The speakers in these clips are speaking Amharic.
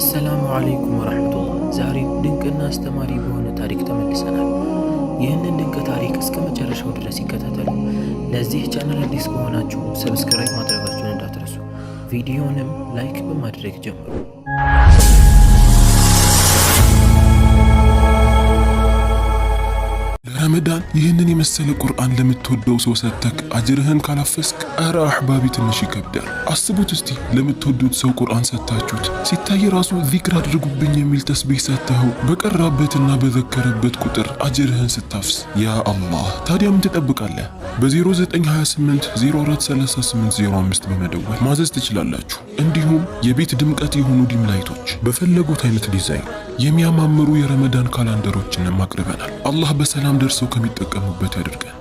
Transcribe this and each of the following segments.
አሰላሙ አለይኩም ወራህመቱላህ። ዛሬ ድንቅና አስተማሪ በሆነ ታሪክ ተመልሰናል። ይህንን ድንቅ ታሪክ እስከ መጨረሻው ድረስ ይከታተሉ። ለዚህ ቻናል አዲስ ከሆናችሁ ሰብስክራይብ ማድረጋችሁን እንዳትረሱ። ቪዲዮንም ላይክ በማድረግ ጀምሩ። ረመዳን ይህንን የመሰለ ቁርአን ለምትወደው ሰው ሰጥተክ አጅርህን ካላፈስክ አረ አህባቢ ትንሽ ይከብዳል። አስቡት እስቲ ለምትወዱት ሰው ቁርአን ሰጥታችሁት ሲታይ ራሱ ዚክር አድርጉብኝ የሚል ተስቢህ ሰጥተኸው በቀራበትና በዘከረበት ቁጥር አጅርህን ስታፍስ ያ አላህ። ታዲያ ምን ትጠብቃለህ? በ0928 043805 በመደወል ማዘዝ ትችላላችሁ። እንዲሁም የቤት ድምቀት የሆኑ ዲም ላይቶች በፈለጉት አይነት ዲዛይን የሚያማምሩ የረመዳን ካላንደሮችንም አቅርበናል። አላህ በሰላም ደርሰው ከሚጠቀሙበት ያድርገን።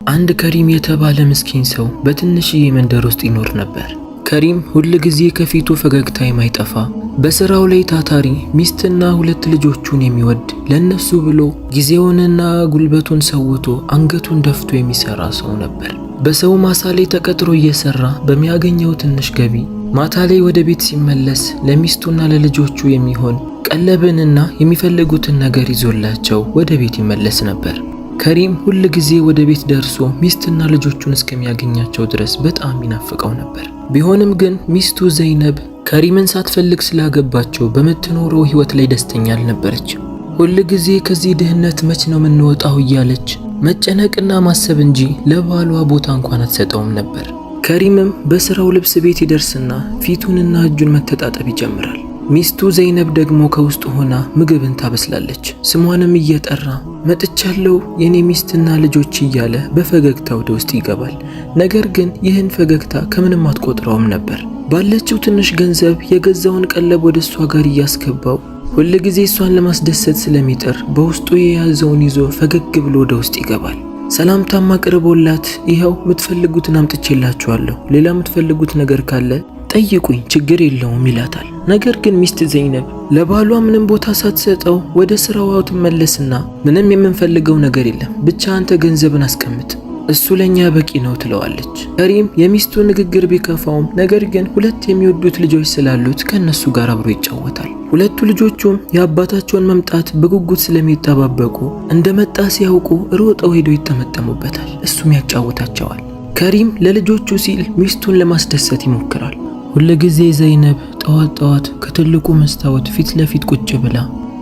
አንድ ከሪም የተባለ ምስኪን ሰው በትንሽዬ መንደር ውስጥ ይኖር ነበር። ከሪም ሁል ጊዜ ከፊቱ ፈገግታ የማይጠፋ በስራው ላይ ታታሪ፣ ሚስትና 2 ልጆቹን የሚወድ ለነሱ ብሎ ጊዜውንና ጉልበቱን ሰውቶ አንገቱን ደፍቶ የሚሰራ ሰው ነበር። በሰው ማሳ ላይ ተቀጥሮ እየሰራ በሚያገኘው ትንሽ ገቢ ማታ ላይ ወደ ቤት ሲመለስ ለሚስቱና ለልጆቹ የሚሆን ቀለብንና የሚፈልጉትን ነገር ይዞላቸው ወደ ቤት ይመለስ ነበር። ከሪም ሁል ጊዜ ወደ ቤት ደርሶ ሚስትና ልጆቹን እስከሚያገኛቸው ድረስ በጣም ይናፍቀው ነበር። ቢሆንም ግን ሚስቱ ዘይነብ ከሪምን ሳትፈልግ ስላገባቸው በምትኖረው ህይወት ላይ ደስተኛ አልነበረችም። ሁል ጊዜ ከዚህ ድህነት መች ነው የምንወጣው እያለች መጨነቅና ማሰብ እንጂ ለባሏ ቦታ እንኳን አትሰጠውም ነበር። ከሪምም በስራው ልብስ ቤት ይደርስና ፊቱንና እጁን መተጣጠብ ይጀምራል። ሚስቱ ዘይነብ ደግሞ ከውስጥ ሆና ምግብን ታበስላለች። ስሟንም እየጠራ መጥቻለሁ የኔ ሚስትና ልጆች እያለ በፈገግታ ወደ ውስጥ ይገባል። ነገር ግን ይህን ፈገግታ ከምንም አትቆጥረውም ነበር። ባለችው ትንሽ ገንዘብ የገዛውን ቀለብ ወደ እሷ ጋር እያስገባው ሁል ጊዜ እሷን ለማስደሰት ስለሚጥር በውስጡ የያዘውን ይዞ ፈገግ ብሎ ወደ ውስጥ ይገባል። ሰላምታም አቅርቦላት ይኸው የምትፈልጉትን አምጥቼላችኋለሁ፣ ሌላ የምትፈልጉት ነገር ካለ ጠይቁኝ ችግር የለውም ይላታል። ነገር ግን ሚስት ዘይነብ ለባሏ ምንም ቦታ ሳትሰጠው ወደ ስራዋ ትመለስና ምንም የምንፈልገው ነገር የለም ብቻ አንተ ገንዘብን አስቀምጥ፣ እሱ ለኛ በቂ ነው ትለዋለች። ከሪም የሚስቱ ንግግር ቢከፋውም ነገር ግን 2 የሚወዱት ልጆች ስላሉት ከነሱ ጋር አብሮ ይጫወታል። 2 ልጆቹም የአባታቸውን መምጣት በጉጉት ስለሚጠባበቁ እንደመጣ ሲያውቁ ሮጠው ሄደው ይተመተሙበታል። እሱም ያጫውታቸዋል። ከሪም ለልጆቹ ሲል ሚስቱን ለማስደሰት ይሞክራል። ሁልጊዜ ዘይነብ ጠዋት ከትልቁ መስታወት ፊት ለፊት ቁጭ ብላ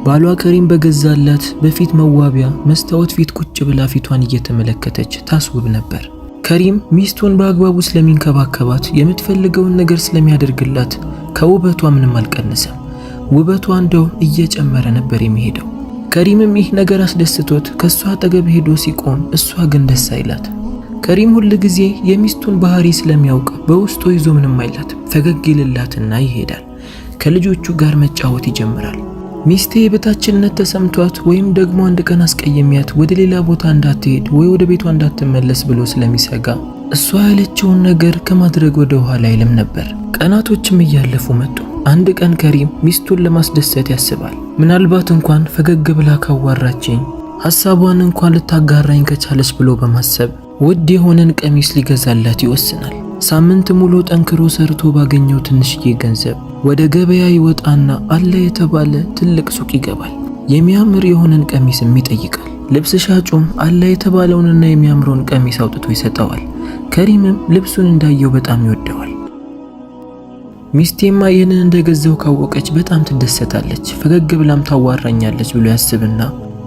ባሏ ከሪም በገዛላት በፊት መዋቢያ መስታወት ፊት ቁጭ ብላ ፊቷን እየተመለከተች ታስውብ ነበር። ከሪም ሚስቱን በአግባቡ ስለሚንከባከባት የምትፈልገውን ነገር ስለሚያደርግላት ከውበቷ ምንም አልቀነሰም። ውበቷ እንደው እየጨመረ ነበር የሚሄደው። ከሪምም ይህ ነገር አስደስቶት ከሷ አጠገብ ሄዶ ሲቆም እሷ ግን ደስ አይላት። ከሪም ሁል ጊዜ የሚስቱን ባህሪ ስለሚያውቅ በውስጡ ይዞ ምንም አይላት፣ ፈገግ ይልላትና ይሄዳል። ከልጆቹ ጋር መጫወት ይጀምራል። ሚስቴ የበታችነት ተሰምቷት ወይም ደግሞ አንድ ቀን አስቀየሚያት ወደ ሌላ ቦታ እንዳትሄድ ወይ ወደ ቤቷ እንዳትመለስ ብሎ ስለሚሰጋ እሷ ያለችውን ነገር ከማድረግ ወደ ኋላ አይልም ነበር። ቀናቶችም እያለፉ መጡ። አንድ ቀን ከሪም ሚስቱን ለማስደሰት ያስባል። ምናልባት እንኳን ፈገግ ብላ ካዋራችኝ ሐሳቧን እንኳን ልታጋራኝ ከቻለች ብሎ በማሰብ ውድ የሆነን ቀሚስ ሊገዛላት ይወስናል። ሳምንት ሙሉ ጠንክሮ ሰርቶ ባገኘው ትንሽዬ ገንዘብ ወደ ገበያ ይወጣና አለ የተባለ ትልቅ ሱቅ ይገባል። የሚያምር የሆነን ቀሚስም ይጠይቃል። ልብስ ሻጩም አለ የተባለውንና የሚያምረውን ቀሚስ አውጥቶ ይሰጠዋል። ከሪምም ልብሱን እንዳየው በጣም ይወደዋል። ሚስቴማ ይህንን እንደገዛው ካወቀች በጣም ትደሰታለች፣ ፈገግ ብላም ታዋራኛለች ብሎ ያስብና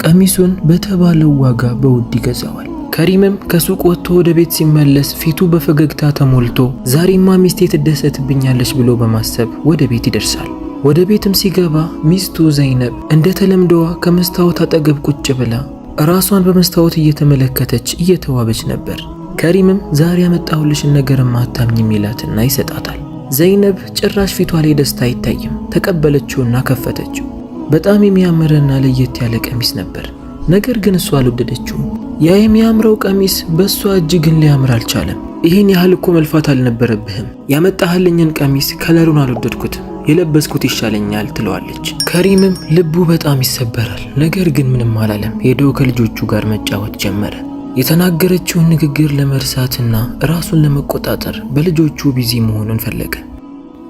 ቀሚሱን በተባለው ዋጋ በውድ ይገዛዋል። ከሪምም ከሱቅ ወጥቶ ወደ ቤት ሲመለስ ፊቱ በፈገግታ ተሞልቶ ዛሬማ ሚስቴ ትደሰትብኛለች ብሎ በማሰብ ወደ ቤት ይደርሳል። ወደ ቤትም ሲገባ ሚስቱ ዘይነብ እንደተለምዶዋ ከመስታወት አጠገብ ቁጭ ብላ ራሷን በመስታወት እየተመለከተች እየተዋበች ነበር። ከሪምም ዛሬ ያመጣሁልሽን ነገርማ አታምኝም ይላትና ይሰጣታል። ዘይነብ ጭራሽ ፊቷ ላይ ደስታ አይታይም። ተቀበለችውና ከፈተችው። በጣም የሚያምርና ለየት ያለ ቀሚስ ነበር። ነገር ግን እሷ አልወደደችውም። ያ የሚያምረው ቀሚስ በእሷ እጅ ግን ሊያምር አልቻለም። ይህን ያህል እኮ መልፋት አልነበረብህም፣ ያመጣህልኝን ቀሚስ ከለሩን አልወደድኩትም፣ የለበስኩት ይሻለኛል ትለዋለች። ከሪምም ልቡ በጣም ይሰበራል። ነገር ግን ምንም አላለም። ሄዶ ከልጆቹ ጋር መጫወት ጀመረ። የተናገረችውን ንግግር ለመርሳትና ራሱን ለመቆጣጠር በልጆቹ ቢዚ መሆኑን ፈለገ።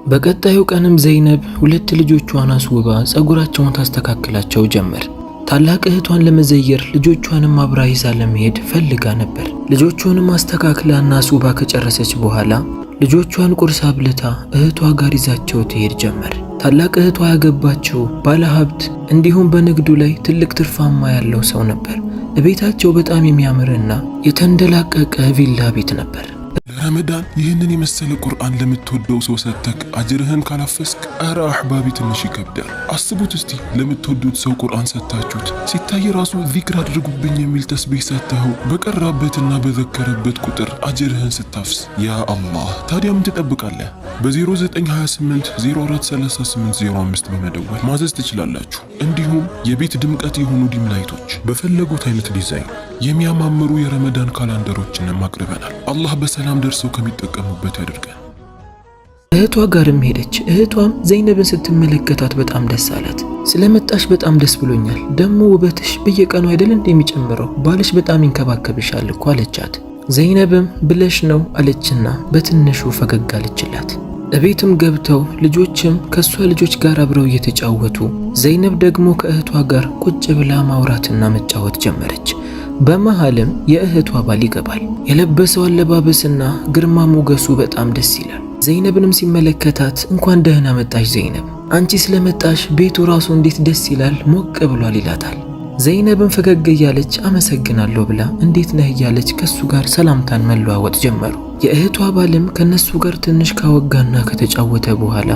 በቀጣዩ ቀንም ዘይነብ ሁለት ልጆቿን አስውባ ጸጉራቸውን ታስተካክላቸው ጀመር። ታላቅ እህቷን ለመዘየር ልጆቿንም አብራ ይዛ ለመሄድ ፈልጋ ነበር። ልጆቿንም አስተካክላና አስውባ ከጨረሰች በኋላ ልጆቿን ቁርስ አብልታ እህቷ ጋር ይዛቸው ትሄድ ጀመር። ታላቅ እህቷ ያገባቸው ባለሀብት እንዲሁም በንግዱ ላይ ትልቅ ትርፋማ ያለው ሰው ነበር። ቤታቸው በጣም የሚያምርና የተንደላቀቀ ቪላ ቤት ነበር። ለረመዳን ይህንን የመሰለ ቁርአን ለምትወደው ሰው ሰጥተክ አጅርህን ካላፈስክ አረ አህባቢ ትንሽ ይከብዳል። አስቡት እስቲ ለምትወዱት ሰው ቁርአን ሰጥታችሁት ሲታይ ራሱ ዚክር አድርጉብኝ የሚል ተስቢህ ሰጥተኸው በቀራበትና በዘከረበት ቁጥር አጅርህን ስታፍስ ያ አላህ። ታዲያ ምን ትጠብቃለህ? በ0928 043805 በመደወል ማዘዝ ትችላላችሁ። እንዲሁም የቤት ድምቀት የሆኑ ዲም ላይቶች በፈለጉት አይነት ዲዛይን የሚያማምሩ የረመዳን ካላንደሮችንም አቅርበናል። አላህ በሰላም ደርሰው ከሚጠቀሙበት ያድርገን። እህቷ ጋርም ሄደች። እህቷም ዘይነብን ስትመለከታት በጣም ደስ አላት። ስለመጣሽ በጣም ደስ ብሎኛል። ደግሞ ውበትሽ በየቀኑ አይደል እንደሚጨምረው ባልሽ በጣም ይንከባከብሻል እኮ አለቻት። ዘይነብም ብለሽ ነው አለችና በትንሹ ፈገግ አለችላት። እቤትም ገብተው ልጆችም ከሷ ልጆች ጋር አብረው እየተጫወቱ ዘይነብ ደግሞ ከእህቷ ጋር ቁጭ ብላ ማውራትና መጫወት ጀመረች። በመሃልም የእህቷ ባል ይገባል። የለበሰው አለባበስና ግርማ ሞገሱ በጣም ደስ ይላል። ዘይነብንም ሲመለከታት እንኳን ደህና መጣሽ ዘይነብ፣ አንቺ ስለመጣሽ ቤቱ ራሱ እንዴት ደስ ይላል ሞቅ ብሏል ይላታል። ዘይነብን ፈገግ እያለች አመሰግናለሁ ብላ እንዴት ነህ እያለች ከሱ ጋር ሰላምታን መለዋወጥ ጀመሩ። የእህቷ ባልም ከነሱ ጋር ትንሽ ካወጋና ከተጫወተ በኋላ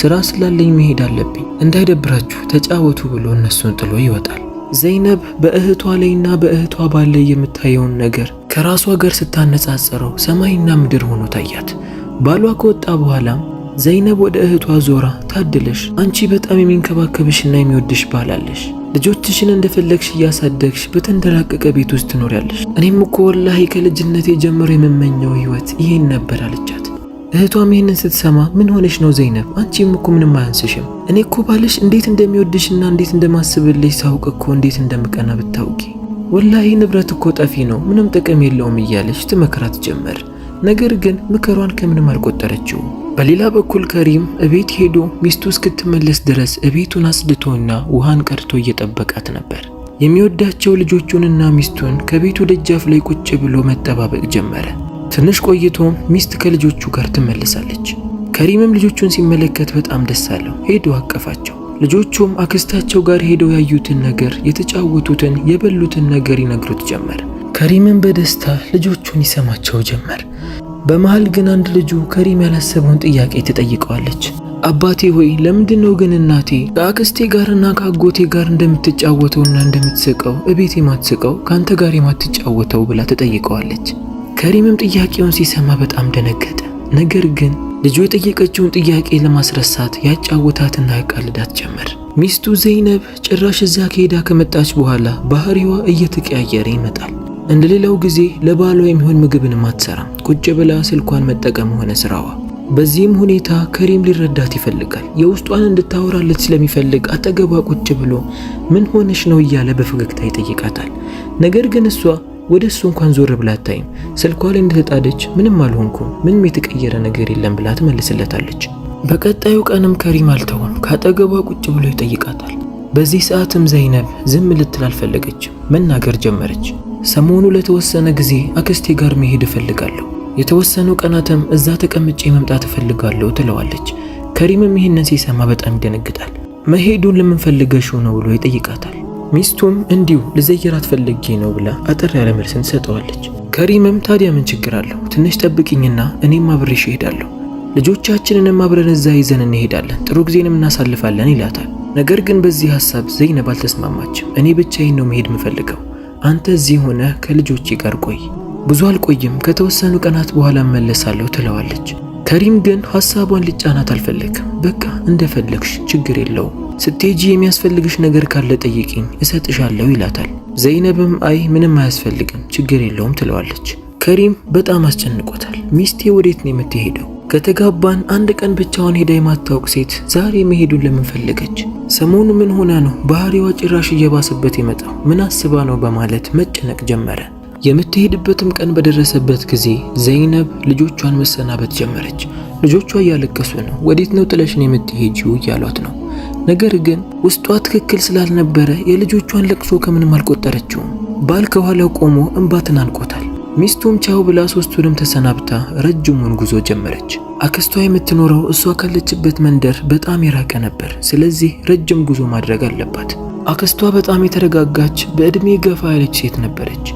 ስራ ስላለኝ መሄድ አለብኝ እንዳይደብራችሁ ተጫወቱ ብሎ እነሱን ጥሎ ይወጣል። ዘይነብ በእህቷ ላይና በእህቷ ባል ላይ የምታየውን ነገር ከራሷ ጋር ስታነጻጽረው ሰማይና ምድር ሆኖ ታያት። ባሏ ከወጣ በኋላም ዘይነብ ወደ እህቷ ዞራ ታድለሽ፣ አንቺ በጣም የሚንከባከብሽና የሚወድሽ ባል አለሽ። ልጆችሽን እንደፈለግሽ እያሳደግሽ በተንደላቀቀ ቤት ውስጥ ትኖሪያለሽ። እኔም እኮ ወላሂ ከልጅነቴ ጀምሮ የምመኘው ህይወት ይሄን ነበር አለቻት። እህቷም ይህንን ስትሰማ ምን ሆነሽ ነው ዘይነብ? አንቺም እኮ ምንም አያንስሽም። እኔ እኮ ባልሽ እንዴት እንደሚወድሽና እንዴት እንደማስብልሽ ሳውቅ እኮ እንዴት እንደምቀና ብታውቂ። ወላሂ ንብረት እኮ ጠፊ ነው፣ ምንም ጥቅም የለውም እያለች ትመክራት ጀመር። ነገር ግን ምክሯን ከምንም አልቆጠረችው። በሌላ በኩል ከሪም እቤት ሄዶ ሚስቱ እስክትመለስ ድረስ እቤቱን አጽድቶና ውሃን ቀድቶ እየጠበቃት ነበር። የሚወዳቸው ልጆቹንና ሚስቱን ከቤቱ ደጃፍ ላይ ቁጭ ብሎ መጠባበቅ ጀመረ። ትንሽ ቆይቶም ሚስት ከልጆቹ ጋር ትመለሳለች። ከሪምም ልጆቹን ሲመለከት በጣም ደስ አለው። ሄዶ አቀፋቸው። ልጆቹም አክስታቸው ጋር ሄደው ያዩትን ነገር፣ የተጫወቱትን፣ የበሉትን ነገር ይነግሩት ጀመር። ከሪምም በደስታ ልጆቹን ይሰማቸው ጀመር። በመሃል ግን አንድ ልጁ ከሪም ያላሰበውን ጥያቄ ትጠይቀዋለች። አባቴ ሆይ ለምንድነው ግን እናቴ ከአክስቴ ጋርና ከአጎቴ ጋር እንደምትጫወተውና እንደምትስቀው እቤት የማትስቀው ካንተ ጋር የማትጫወተው ብላ ትጠይቀዋለች። ከሪምም ጥያቄውን ሲሰማ በጣም ደነገጠ። ነገር ግን ልጁ የጠየቀችውን ጥያቄ ለማስረሳት ያጫወታትና ያቃልዳት ጀመር። ሚስቱ ዘይነብ ጭራሽ እዛ ከሄዳ ከመጣች በኋላ ባህሪዋ እየተቀያየረ ይመጣል። እንደሌላው ጊዜ ለባሏ የሚሆን ምግብንም አትሰራም። ቁጭ ብላ ስልኳን መጠቀም ሆነ ስራዋ። በዚህም ሁኔታ ከሪም ሊረዳት ይፈልጋል። የውስጧን እንድታወራለት ስለሚፈልግ አጠገቧ ቁጭ ብሎ ምን ሆነሽ ነው እያለ በፈገግታ ይጠይቃታል። ነገር ግን እሷ ወደ እሱ እንኳን ዞር ብላ አታይም። ስልኳ ላይ እንደተጣደች ምንም አልሆንኩም፣ ምንም የተቀየረ ነገር የለም ብላ ትመልስለታለች። በቀጣዩ ቀንም ከሪም አልተወም፣ ካጠገቧ ቁጭ ብሎ ይጠይቃታል። በዚህ ሰዓትም ዘይነብ ዝም ልትል አልፈለገችም፣ መናገር ጀመረች። ሰሞኑ ለተወሰነ ጊዜ አክስቴ ጋር መሄድ እፈልጋለሁ፣ የተወሰኑ ቀናትም እዛ ተቀምጬ መምጣት እፈልጋለሁ ትለዋለች። ከሪምም ይህንን ሲሰማ በጣም ይደነግጣል። መሄዱን ለምን ፈልገሽው ነው ብሎ ይጠይቃታል። ሚስቱም እንዲሁ ልዘይራት ፈልጌ ነው ብላ አጠር ያለ መልስን ትሰጠዋለች። ከሪምም ታዲያ ምን ችግር አለው? ትንሽ ጠብቂኝና እኔም አብሬሽ እሄዳለሁ፣ ልጆቻችንንም አብረን እዛ ይዘን እንሄዳለን፣ ጥሩ ጊዜንም እናሳልፋለን ይላታል። ነገር ግን በዚህ ሐሳብ ዘይነብ አልተስማማችም። እኔ ብቻዬን ነው መሄድ የምፈልገው፣ አንተ እዚህ ሆነ ከልጆቼ ጋር ቆይ፣ ብዙ አልቆይም፣ ከተወሰኑ ቀናት በኋላ እመለሳለሁ ትለዋለች። ከሪም ግን ሐሳቧን ሊጫናት አልፈለግም። በቃ እንደፈለግሽ ችግር የለውም፣ ስትሄጂ የሚያስፈልግሽ ነገር ካለ ጠይቂኝ እሰጥሻለሁ ይላታል። ዘይነብም አይ ምንም አያስፈልግም ችግር የለውም ትለዋለች። ከሪም በጣም አስጨንቆታል። ሚስቴ ወዴት ነው የምትሄደው? ከተጋባን አንድ ቀን ብቻዋን ሄዳ የማታውቅ ሴት ዛሬ መሄዱን ለምን ፈለገች? ሰሞኑ ምን ሆና ነው ባህሪዋ ጭራሽ እየባሰበት የመጣው? ምን አስባ ነው በማለት መጨነቅ ጀመረ። የምትሄድበትም ቀን በደረሰበት ጊዜ ዘይነብ ልጆቿን መሰናበት ጀመረች። ልጆቿ እያለቀሱ ነው። ወዴት ነው ጥለሽን የምትሄጂው እያሏት ነው። ነገር ግን ውስጧ ትክክል ስላልነበረ የልጆቿን ለቅሶ ከምንም አልቆጠረችውም። ባል ከኋላው ቆሞ እንባ ተናንቆታል። ሚስቱም ቻው ብላ ሶስቱንም ተሰናብታ ረጅሙን ጉዞ ጀመረች። አክስቷ የምትኖረው እሷ ካለችበት መንደር በጣም የራቀ ነበር። ስለዚህ ረጅም ጉዞ ማድረግ አለባት። አክስቷ በጣም የተረጋጋች በእድሜ ገፋ ያለች ሴት ነበረች።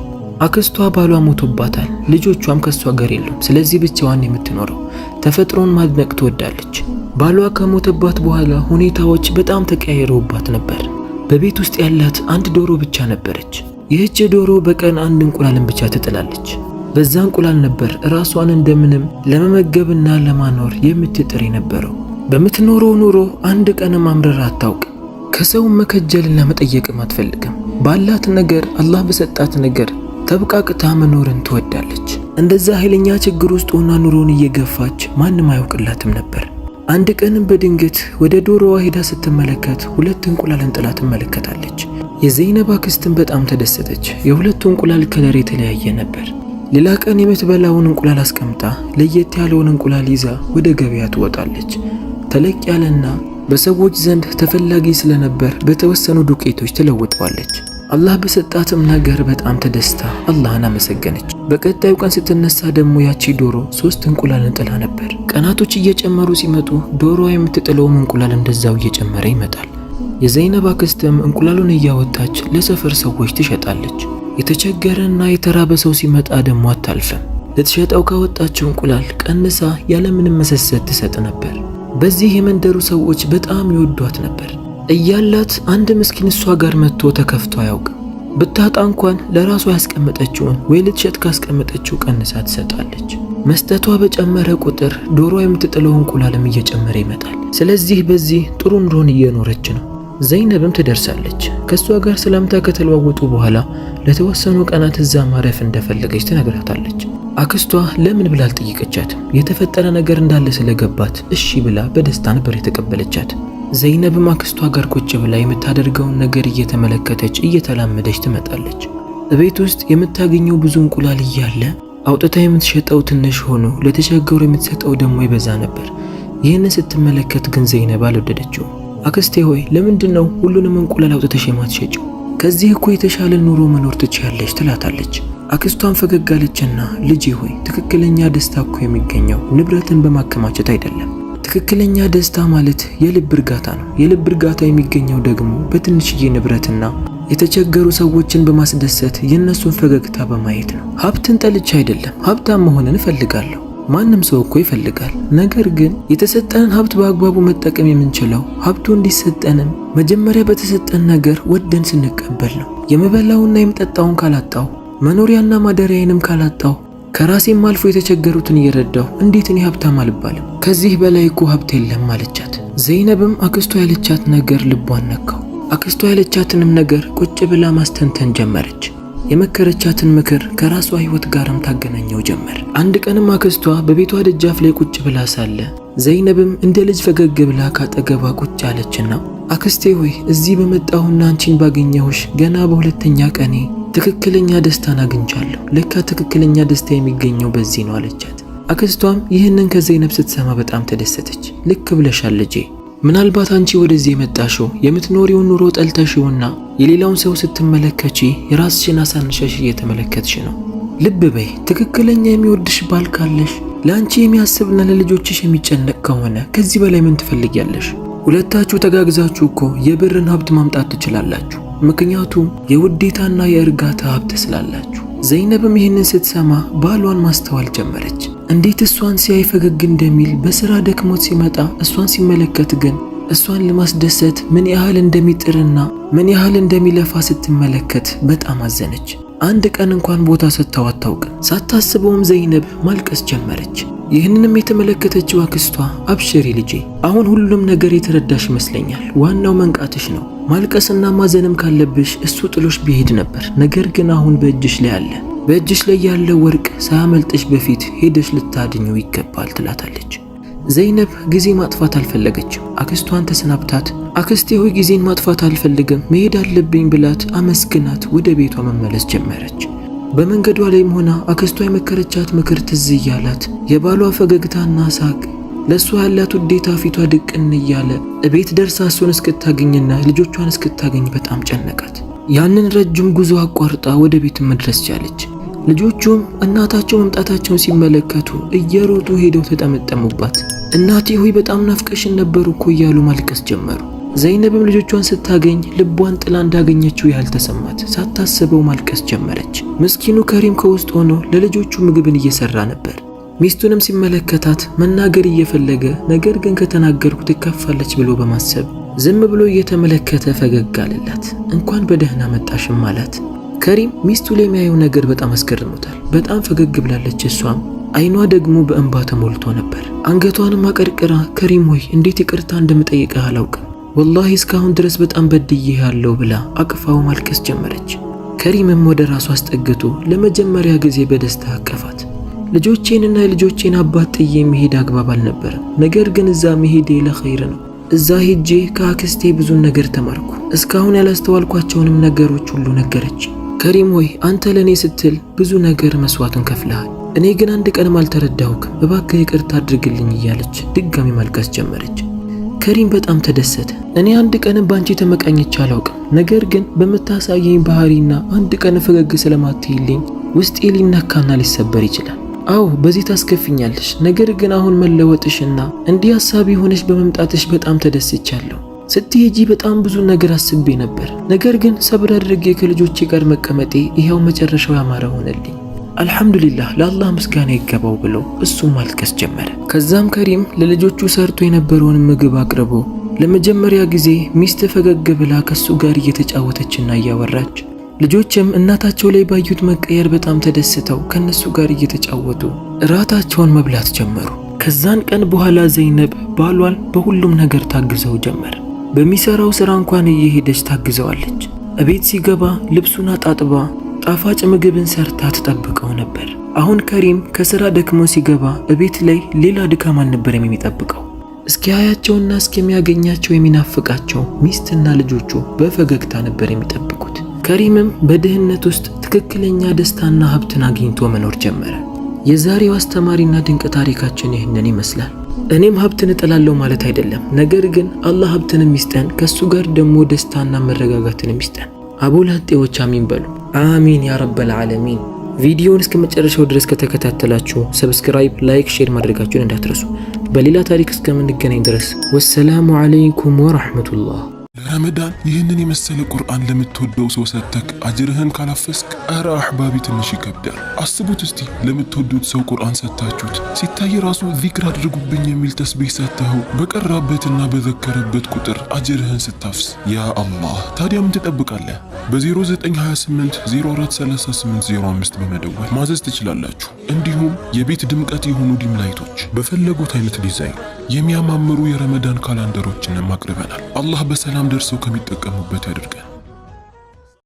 አክስቷ ባሏ ሞቶባታል፣ ልጆቿም ከሷ ጋር የሉም። ስለዚህ ብቻዋን የምትኖረው ተፈጥሮን ማድነቅ ትወዳለች። ባሏ ከሞተባት በኋላ ሁኔታዎች በጣም ተቀያይረውባት ነበር። በቤት ውስጥ ያላት አንድ ዶሮ ብቻ ነበረች። ይህች ዶሮ በቀን አንድ እንቁላልን ብቻ ትጥላለች። በዛ እንቁላል ነበር ራሷን እንደምንም ለመመገብና ለማኖር የምትጥር የነበረው። በምትኖረው ኑሮ አንድ ቀንም አምረራ አታውቅ። ከሰው መከጀልና መጠየቅም አትፈልግም። ባላት ነገር አላህ በሰጣት ነገር ተብቃቅታ መኖርን ትወዳለች። እንደዛ ኃይለኛ ችግር ውስጥ ሆና ኑሮን እየገፋች ማንም አያውቅላትም ነበር። አንድ ቀንም በድንገት ወደ ዶሮዋ ሄዳ ስትመለከት ሁለት እንቁላልን ጥላ ትመለከታለች። የዘይነብ አክስትም በጣም ተደሰተች። የሁለቱ እንቁላል ከለር የተለያየ ነበር። ሌላ ቀን የምትበላውን እንቁላል አስቀምጣ ለየት ያለውን እንቁላል ይዛ ወደ ገበያ ትወጣለች። ተለቅ ያለና በሰዎች ዘንድ ተፈላጊ ስለነበር በተወሰኑ ዱቄቶች ትለውጠዋለች። አላህ በሰጣትም ነገር በጣም ተደስታ አላህን አመሰገነች። በቀጣዩ ቀን ስትነሳ ደግሞ ያቺ ዶሮ 3 እንቁላልን ጥላ ነበር። ቀናቶች እየጨመሩ ሲመጡ ዶሮዋ የምትጥለውም እንቁላል እንደዛው እየጨመረ ይመጣል። የዘይነብ አክስትም እንቁላሉን እያወጣች ለሰፈር ሰዎች ትሸጣለች። የተቸገረና የተራበ ሰው ሲመጣ ደግሞ አታልፍም። ልትሸጠው ካወጣችው እንቁላል ቀንሳ ያለምንም መሰሰት ትሰጥ ነበር። በዚህ የመንደሩ ሰዎች በጣም ይወዷት ነበር። እያላት አንድ ምስኪን እሷ ጋር መጥቶ ተከፍቶ አያውቅም። ብታጣ እንኳን ለራሷ ያስቀመጠችውን ወይ ልትሸጥ ካስቀመጠችው ቀንሳ ትሰጣለች። መስጠቷ በጨመረ ቁጥር ዶሮ የምትጥለው እንቁላልም እየጨመረ ይመጣል። ስለዚህ በዚህ ጥሩ ኑሮን እየኖረች ነው። ዘይነብም ትደርሳለች። ከሷ ጋር ሰላምታ ከተለዋወጡ በኋላ ለተወሰኑ ቀናት እዛ ማረፍ እንደፈለገች ትነግራታለች። አክስቷ ለምን ብላ አልጠየቀቻትም። የተፈጠረ ነገር እንዳለ ስለገባት እሺ ብላ በደስታ ነበር የተቀበለቻት። ዘይነብም አክስቷ ጋር ቁጭ ብላ የምታደርገውን ነገር እየተመለከተች እየተላመደች ትመጣለች። በቤት ውስጥ የምታገኘው ብዙ እንቁላል እያለ አውጥታ የምትሸጠው ትንሽ ሆኖ ለተቸገሩ የምትሰጠው ደግሞ ይበዛ ነበር። ይህንን ስትመለከት ግን ዘይነብ አልወደደችው። አክስቴ ሆይ ለምንድነው ሁሉንም እንቁላል አውጥተሽ የማትሸጪው? ከዚህ እኮ የተሻለ ኑሮ መኖር ትችያለሽ ትላታለች። አክስቷን ፈገግ አለችና ልጄ ሆይ ትክክለኛ ደስታ እኮ የሚገኘው ንብረትን በማከማቸት አይደለም። ትክክለኛ ደስታ ማለት የልብ እርጋታ ነው። የልብ እርጋታ የሚገኘው ደግሞ በትንሽዬ ንብረትና የተቸገሩ ሰዎችን በማስደሰት የነሱን ፈገግታ በማየት ነው። ሀብትን ጠልቼ አይደለም፣ ሀብታም መሆንን እፈልጋለሁ። ማንም ሰው እኮ ይፈልጋል። ነገር ግን የተሰጠንን ሀብት በአግባቡ መጠቀም የምንችለው ሀብቱ እንዲሰጠንም መጀመሪያ በተሰጠን ነገር ወደን ስንቀበል ነው። የምበላውና የምጠጣውን ካላጣው፣ መኖሪያና ማደሪያዬንም ካላጣው፣ ከራሴም አልፎ የተቸገሩትን እየረዳሁ እንዴት እኔ ሀብታም አልባልም? ከዚህ በላይ እኮ ሀብት የለም አለቻት። ዘይነብም አክስቷ ያለቻት ነገር ልቧን ነካው። አክስቷ ያለቻትንም ነገር ቁጭ ብላ ማስተንተን ጀመረች። የመከረቻትን ምክር ከራሷ ህይወት ጋርም ታገናኘው ጀመር። አንድ ቀንም አክስቷ በቤቷ ደጃፍ ላይ ቁጭ ብላ ሳለ ዘይነብም እንደ ልጅ ፈገግ ብላ ካጠገቧ ቁጭ አለችና አክስቴ ሆይ እዚህ በመጣሁና አንቺን ባገኘሁሽ ገና በሁለተኛ ቀኔ ትክክለኛ ደስታን አግኝቻለሁ። ለካ ትክክለኛ ደስታ የሚገኘው በዚህ ነው አለቻት። አክስቷም ይህንን ከዘይነብ ስትሰማ በጣም ተደሰተች። ልክ ብለሻል ልጄ፣ ምናልባት አንቺ ወደዚህ የመጣሽው የምትኖሪውን ኑሮ ጠልተሽውና የሌላውን ሰው ስትመለከቺ የራስሽን አሳንሸሽ እየተመለከትሽ ነው። ልብ በይ፣ ትክክለኛ የሚወድሽ ባል ካለሽ ለአንቺ የሚያስብና ለልጆችሽ የሚጨነቅ ከሆነ ከዚህ በላይ ምን ትፈልጊያለሽ? ሁለታችሁ ተጋግዛችሁ እኮ የብርን ሀብት ማምጣት ትችላላችሁ። ምክንያቱም የውዴታና የእርጋታ ሀብት ስላላችሁ። ዘይነብም ይህንን ስትሰማ ባሏን ማስተዋል ጀመረች። እንዴት እሷን ሲያይ ፈገግ እንደሚል፣ በስራ ደክሞት ሲመጣ እሷን ሲመለከት ግን እሷን ለማስደሰት ምን ያህል እንደሚጥርና ምን ያህል እንደሚለፋ ስትመለከት በጣም አዘነች። አንድ ቀን እንኳን ቦታ ሰጥታው አታውቅም። ሳታስበውም ዘይነብ ማልቀስ ጀመረች። ይህንንም የተመለከተችው አክስቷ አብሽሪ ልጄ፣ አሁን ሁሉም ነገር የተረዳሽ ይመስለኛል። ዋናው መንቃትሽ ነው። ማልቀስና ማዘንም ካለብሽ እሱ ጥሎሽ ቢሄድ ነበር። ነገር ግን አሁን በእጅሽ ላይ አለ። በእጅሽ ላይ ያለው ወርቅ ሳያመልጥሽ በፊት ሄደሽ ልታድኘው ይገባል ትላታለች። ዘይነብ ጊዜ ማጥፋት አልፈለገችም። አክስቷን ተሰናብታት አክስቴ ሆይ ጊዜን ማጥፋት አልፈልግም መሄድ አለብኝ ብላት አመስግናት ወደ ቤቷ መመለስ ጀመረች። በመንገዷ ላይም ሆና አክስቷ የመከረቻት ምክር ትዝ እያላት የባሏ ፈገግታና ሳቅ ለሷ ያላት ውዴታ ፊቷ ድቅን እያለ እቤት ደርሳ እሱን እስክታገኝና ልጆቿን እስክታገኝ በጣም ጨነቃት። ያንን ረጅም ጉዞ አቋርጣ ወደ ቤት መድረስ ቻለች። ልጆቹም እናታቸው መምጣታቸውን ሲመለከቱ እየሮጡ ሄደው ተጠመጠሙባት። እናቴ ሆይ በጣም ናፍቀሽን ነበር እኮ እያሉ ማልቀስ ጀመሩ። ዘይነብም ልጆቿን ስታገኝ ልቧን ጥላ እንዳገኘችው ያህል ተሰማት። ሳታስበው ማልቀስ ጀመረች። ምስኪኑ ከሪም ከውስጥ ሆኖ ለልጆቹ ምግብን እየሰራ ነበር። ሚስቱንም ሲመለከታት መናገር እየፈለገ ነገር ግን ከተናገርኩ ትከፋለች ብሎ በማሰብ ዝም ብሎ እየተመለከተ ፈገግ አለላት። እንኳን በደህና መጣሽም አላት። ከሪም ሚስቱ ላይ የሚያየው ነገር በጣም አስገርሞታል። በጣም ፈገግ ብላለች። እሷም አይኗ ደግሞ በእንባ ተሞልቶ ነበር። አንገቷንም አቀርቅራ ከሪም ሆይ እንዴት ይቅርታ እንደምጠይቅህ አላውቅም፣ ወላሂ እስካሁን ድረስ በጣም በድዬህ ያለው ብላ አቅፋው ማልቀስ ጀመረች። ከሪምም ወደ ራሱ አስጠግቶ ለመጀመሪያ ጊዜ በደስታ አቀፋት። ልጆቼንና የልጆቼን አባት ጥዬ መሄድ አግባብ አልነበረም፣ ነገር ግን እዛ መሄዴ ለኸይር ነው። እዛ ሄጄ ከአክስቴ ብዙ ነገር ተማርኩ። እስካሁን ያላስተዋልኳቸውንም ነገሮች ሁሉ ነገረች። ከሪም ሆይ አንተ ለኔ ስትል ብዙ ነገር መስዋዕቱን ከፍለሃል፣ እኔ ግን አንድ ቀንም አልተረዳሁክም፣ እባክህ ይቅርታ አድርግልኝ እያለች ድጋሚ ማልቀስ ጀመረች። ከሪም በጣም ተደሰተ። እኔ አንድ ቀንም ባንቺ ተመቃኝቼ አላውቅም፣ ነገር ግን በምታሳየኝ ባህሪና አንድ ቀን ፈገግ ስለማትይልኝ ውስጤ ሊነካና ሊሰበር ይችላል። አዎ በዚህ ታስከፊኛለሽ፣ ነገር ግን አሁን መለወጥሽና እንዲህ ሐሳቢ ሆነሽ በመምጣትሽ በጣም ተደስቻለሁ። ስትሄጂ በጣም ብዙ ነገር አስቤ ነበር፣ ነገር ግን ሰብር አድርጌ ከልጆቼ ጋር መቀመጤ ይሄው መጨረሻው ያማረ ሆነልኝ። አልሐምዱሊላህ ለአላህ ምስጋና ይገባው ብሎ እሱም ማልቀስ ጀመረ። ከዛም ከሪም ለልጆቹ ሰርቶ የነበረውን ምግብ አቅርቦ ለመጀመሪያ ጊዜ ሚስት ፈገግ ብላ ከሱ ጋር እየተጫወተችና እያወራች ልጆችም እናታቸው ላይ ባዩት መቀየር በጣም ተደስተው ከነሱ ጋር እየተጫወቱ እራታቸውን መብላት ጀመሩ። ከዛን ቀን በኋላ ዘይነብ ባሏን በሁሉም ነገር ታግዘው ጀመር። በሚሰራው ስራ እንኳን እየሄደች ታግዘዋለች። እቤት ሲገባ ልብሱን አጣጥባ ጣፋጭ ምግብን ሰርታ ተጠብቀው ነበር። አሁን ከሪም ከስራ ደክሞ ሲገባ እቤት ላይ ሌላ ድካም አልነበረም የሚጠብቀው። እስኪያያቸውና እስኪያገኛቸው የሚናፍቃቸው ሚስትና ልጆቹ በፈገግታ ነበር የሚጠብቁት። ከሪምም በድህነት ውስጥ ትክክለኛ ደስታና ሀብትን አግኝቶ መኖር ጀመረ። የዛሬው አስተማሪና ድንቅ ታሪካችን ይህንን ይመስላል። እኔም ሀብትን እጠላለሁ ማለት አይደለም፣ ነገር ግን አላህ ሀብትንም ይስጠን፣ ከሱ ጋር ደግሞ ደስታና መረጋጋትንም ይስጠን። አቡላጤዎች አሚን በሉ። አሚን ያ ረበል ዓለሚን። ቪዲዮውን እስከ መጨረሻው ድረስ ከተከታተላችሁ ሰብስክራይብ፣ ላይክ፣ ሼር ማድረጋችሁን እንዳትረሱ። በሌላ ታሪክ እስከምንገናኝ ድረስ ወሰላሙ አለይኩም ወራህመቱላህ። ለረመዳን ይህንን የመሰለ ቁርአን ለምትወደው ሰው ሰጥተክ አጅርህን ካላፈስክ አረ አህባቢ ትንሽ ይከብዳል። አስቡት እስቲ ለምትወዱት ሰው ቁርአን ሰጥታችሁት ሲታይ ራሱ ዚክር አድርጉብኝ የሚል ተስቢህ ሰጥተው በቀራበትና በዘከረበት ቁጥር አጅርህን ስታፍስ ያ አላህ። ታዲያ ምን ትጠብቃለህ? በ0928 043805 በመደወል ማዘዝ ትችላላችሁ። እንዲሁም የቤት ድምቀት የሆኑ ዲም ላይቶች በፈለጉት አይነት ዲዛይን የሚያማምሩ የረመዳን ካላንደሮችንም አቅርበናል። አላህ በሰላም ደርሰው ከሚጠቀሙበት ያድርገን።